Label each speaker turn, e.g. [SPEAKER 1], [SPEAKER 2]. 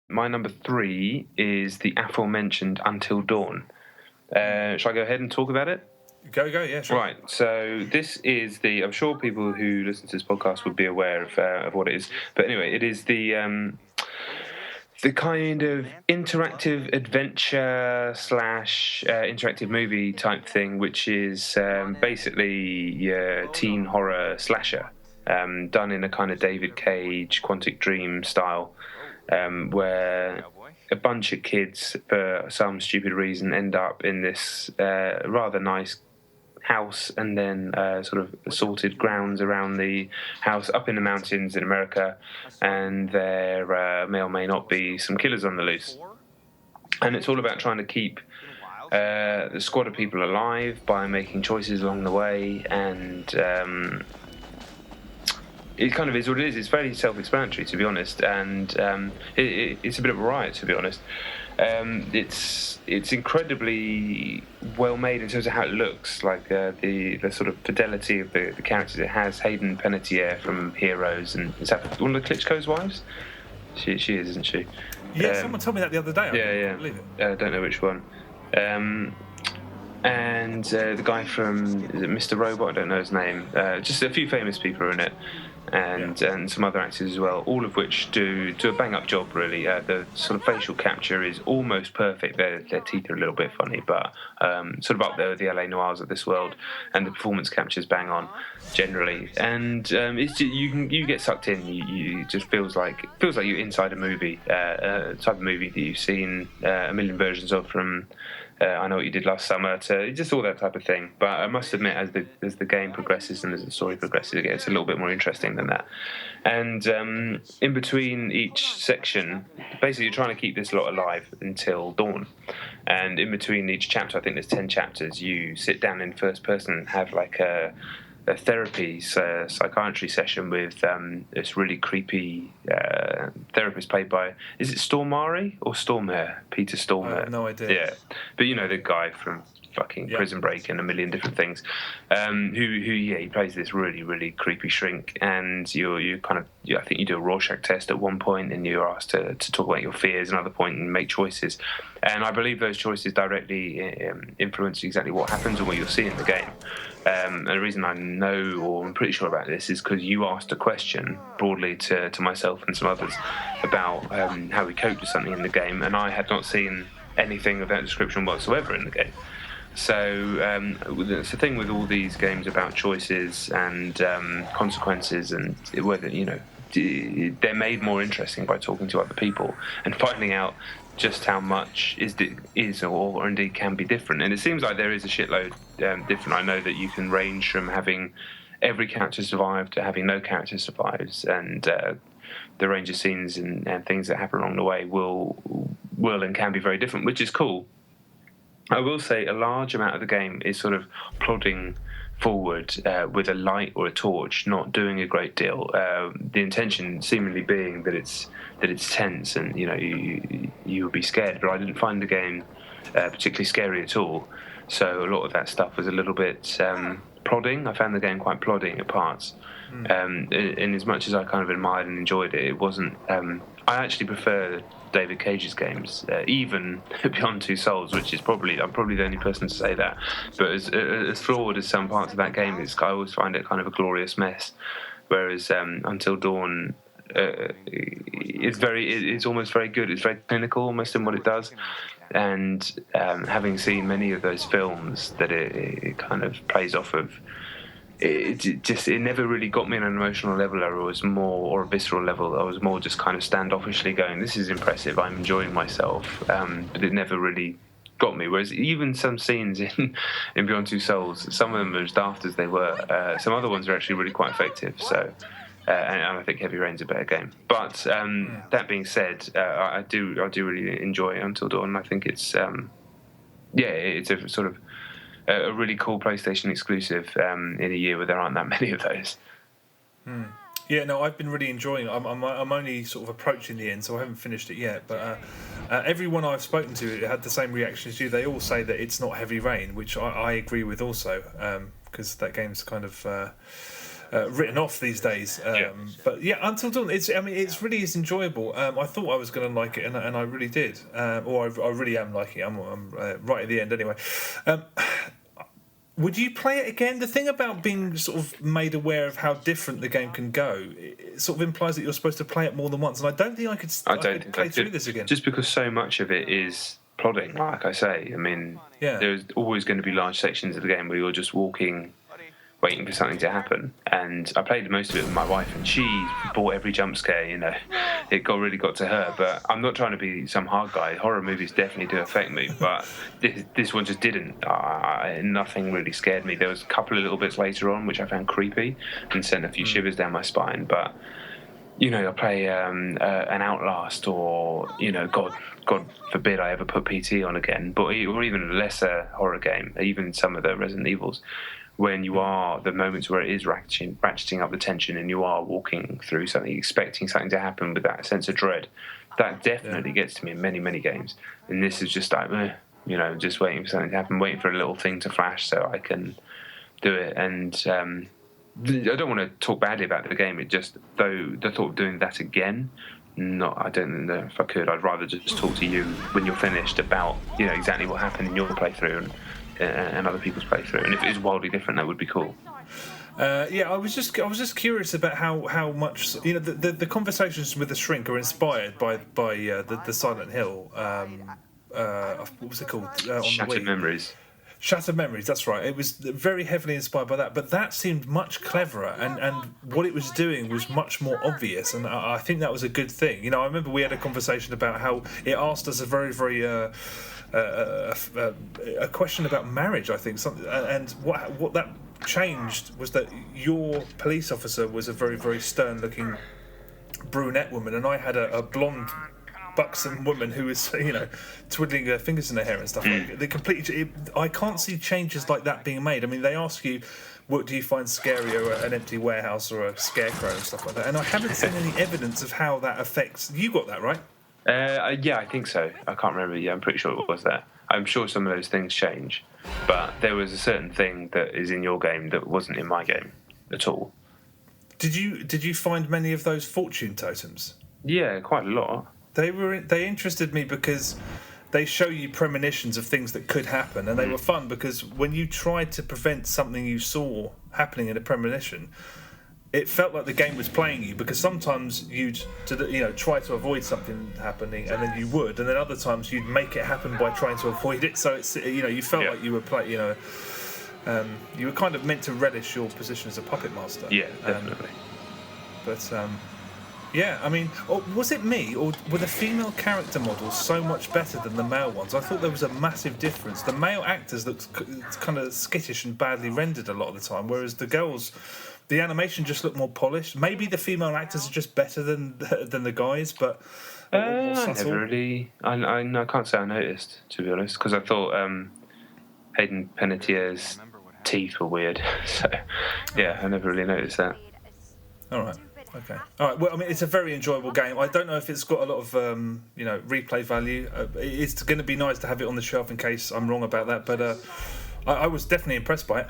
[SPEAKER 1] My number 3 is the aforementioned Until Dawn. Shall I go ahead and talk about it?
[SPEAKER 2] Go, yeah, sure.
[SPEAKER 1] Right, so this is I'm sure people who listen to this podcast would be aware of what it is. But anyway, it is the kind of interactive adventure / interactive movie type thing, which is basically your teen horror slasher, done in a kind of David Cage, Quantic Dream style, where a bunch of kids, for some stupid reason, end up in this rather nice house, and then sort of assorted grounds around the house up in the mountains in America, and there may or may not be some killers on the loose. And it's all about trying to keep the squad of people alive by making choices along the way, and it kind of is what it is. It's very self-explanatory, to be honest, and it's a bit of a riot, to be honest. It's incredibly well made in terms of how it looks, like the sort of fidelity of the characters. It has Hayden Panettiere from Heroes, and is that one of the Klitschko's wives? She is, isn't she?
[SPEAKER 2] Yeah, someone told me that the other day.
[SPEAKER 1] I believe it. I don't know which one. And the guy from, is it Mr. Robot? I don't know his name. Just a few famous people are in it, and some other actors as well, all of which do a bang-up job, really. The sort of facial capture is almost perfect. Their teeth are a little bit funny, but sort of up there with the LA Noirs of this world, and the performance capture's bang on, generally. And it's just, you get sucked in. It just feels like you're inside a movie, type of movie that you've seen a million versions of, from I Know What You Did Last Summer to just all that type of thing. But I must admit, as the game progresses and as the story progresses, it gets a little bit more interesting than that. And in between each section, basically you're trying to keep this lot alive until dawn. And in between each chapter, I think there's 10 chapters, you sit down in first person and have like a therapy psychiatry session with this really creepy therapist played by, is it Stormare or Stormare? Peter Stormare.
[SPEAKER 2] I have no idea.
[SPEAKER 1] Yeah, but you know the guy from fucking Prison Break and a million different things, he plays this really, really creepy shrink, and you kind of, I think you do a Rorschach test at one point, and you're asked to talk about your fears another point and make choices, and I believe those choices directly influence exactly what happens and what you'll see in the game. And the reason I know, or I'm pretty sure about this, is because you asked a question broadly to myself and some others about how we cope with something in the game, and I had not seen anything of that description whatsoever in the game. So it's the thing with all these games about choices and consequences, and whether, they're made more interesting by talking to other people and finding out just how much is or indeed can be different. And it seems like there is a shitload different. I know that you can range from having every character survive to having no character survives, and the range of scenes and things that happen along the way will and can be very different, which is cool. I will say a large amount of the game is sort of plodding forward with a light or a torch, not doing a great deal. The intention seemingly being that it's tense, and you will be scared. But I didn't find the game particularly scary at all. So a lot of that stuff was a little bit plodding. I found the game quite plodding at parts. In as much as I kind of admired and enjoyed it, it wasn't. I actually prefer David Cage's games, even Beyond Two Souls, which is I'm probably the only person to say that. But as flawed as some parts of that game is, I always find it kind of a glorious mess. Whereas Until Dawn, it's almost very good. It's very clinical, almost in what it does. And having seen many of those films that it kind of plays off of, it never really got me on an emotional level, or a visceral level. I was more just kind of standoffishly going, this is impressive, I'm enjoying myself, but it never really got me. Whereas even some scenes in Beyond Two Souls, some of them are as daft as they were, some other ones are actually really quite effective. So and I think Heavy Rain's a better game. But that being said, I do really enjoy Until Dawn. I think it's it's a sort of a really cool PlayStation exclusive in a year where there aren't that many of those.
[SPEAKER 2] Yeah, no, I've been really enjoying it. I'm only sort of approaching the end, so I haven't finished it yet. But everyone I've spoken to had the same reaction as you. They all say that it's not Heavy Rain, which I agree with also, because that game's kind of written off these days. But yeah, Until Dawn, it's really is enjoyable. I thought I was going to like it, and I really did. Or I really am liking it. I'm right at the end anyway. Would you play it again? The thing about being sort of made aware of how different the game can go, it sort of implies that you're supposed to play it more than once, and I don't think I could play through this again.
[SPEAKER 1] Just because so much of it is plodding, like I say. I mean, there's always going to be large sections of the game where you're just walking, waiting for something to happen. And I played most of it with my wife, and she bought every jump scare. You know, it really got to her. But I'm not trying to be some hard guy. Horror movies definitely do affect me, but this one just didn't. Nothing really scared me. There was a couple of little bits later on which I found creepy and sent a few shivers down my spine. But you know, I play an Outlast, or you know, God forbid I ever put PT on again. But or even a lesser horror game, even some of the Resident Evils. When you are, the moments where it is ratcheting up the tension and you are walking through something, expecting something to happen with that sense of dread, that definitely gets to me in many, many games. And this is just like, you know, just waiting for something to happen, waiting for a little thing to flash so I can do it. And I don't want to talk badly about the game. It just, though, the thought of doing that again, I don't know if I could. I'd rather just talk to you when you're finished about, you know, exactly what happened in your playthrough and other people's playthrough, and if it is wildly different, that would be cool.
[SPEAKER 2] I was just curious about how much, you know, the conversations with the Shrink are inspired by the Silent Hill. What was it called?
[SPEAKER 1] Shattered Memories.
[SPEAKER 2] Shattered Memories, that's right. It was very heavily inspired by that, but that seemed much cleverer, and what it was doing was much more obvious, and I think that was a good thing. You know, I remember we had a conversation about how it asked us a very, very a question about marriage, I think, and what that changed was that your police officer was a very, very stern-looking brunette woman, and I had a blonde, buxom woman who was, you know, twiddling her fingers in her hair and stuff. I can't see changes like that being made. I mean, they ask you, what do you find scarier, an empty warehouse or a scarecrow and stuff like that? And I haven't seen any evidence of how that affects. You got that right?
[SPEAKER 1] Yeah, I think so. I can't remember. Yeah, I'm pretty sure it was that. I'm sure some of those things change, but there was a certain thing that is in your game that wasn't in my game at all.
[SPEAKER 2] Did you find many of those fortune totems?
[SPEAKER 1] Yeah, quite a lot.
[SPEAKER 2] They interested me because they show you premonitions of things that could happen, and they were fun because when you tried to prevent something you saw happening in a premonition, it felt like the game was playing you, because sometimes you'd try to avoid something happening, and then you would, and then other times you'd make it happen by trying to avoid it. So it's, you know, you felt like you were you were kind of meant to relish your position as a puppet master.
[SPEAKER 1] Yeah, definitely.
[SPEAKER 2] Yeah, I mean, was it me, or were the female character models so much better than the male ones? I thought there was a massive difference. The male actors looked kind of skittish and badly rendered a lot of the time, whereas the girls, the animation just looked more polished. Maybe the female actors are just better than the guys, but
[SPEAKER 1] I never really. I can't say I noticed, to be honest, because I thought Hayden Panettiere's teeth were weird. So yeah, I never really noticed that.
[SPEAKER 2] All right. Okay. All right. Well, I mean, it's a very enjoyable game. I don't know if it's got a lot of replay value. It's going to be nice to have it on the shelf in case I'm wrong about that. But I was definitely impressed by it.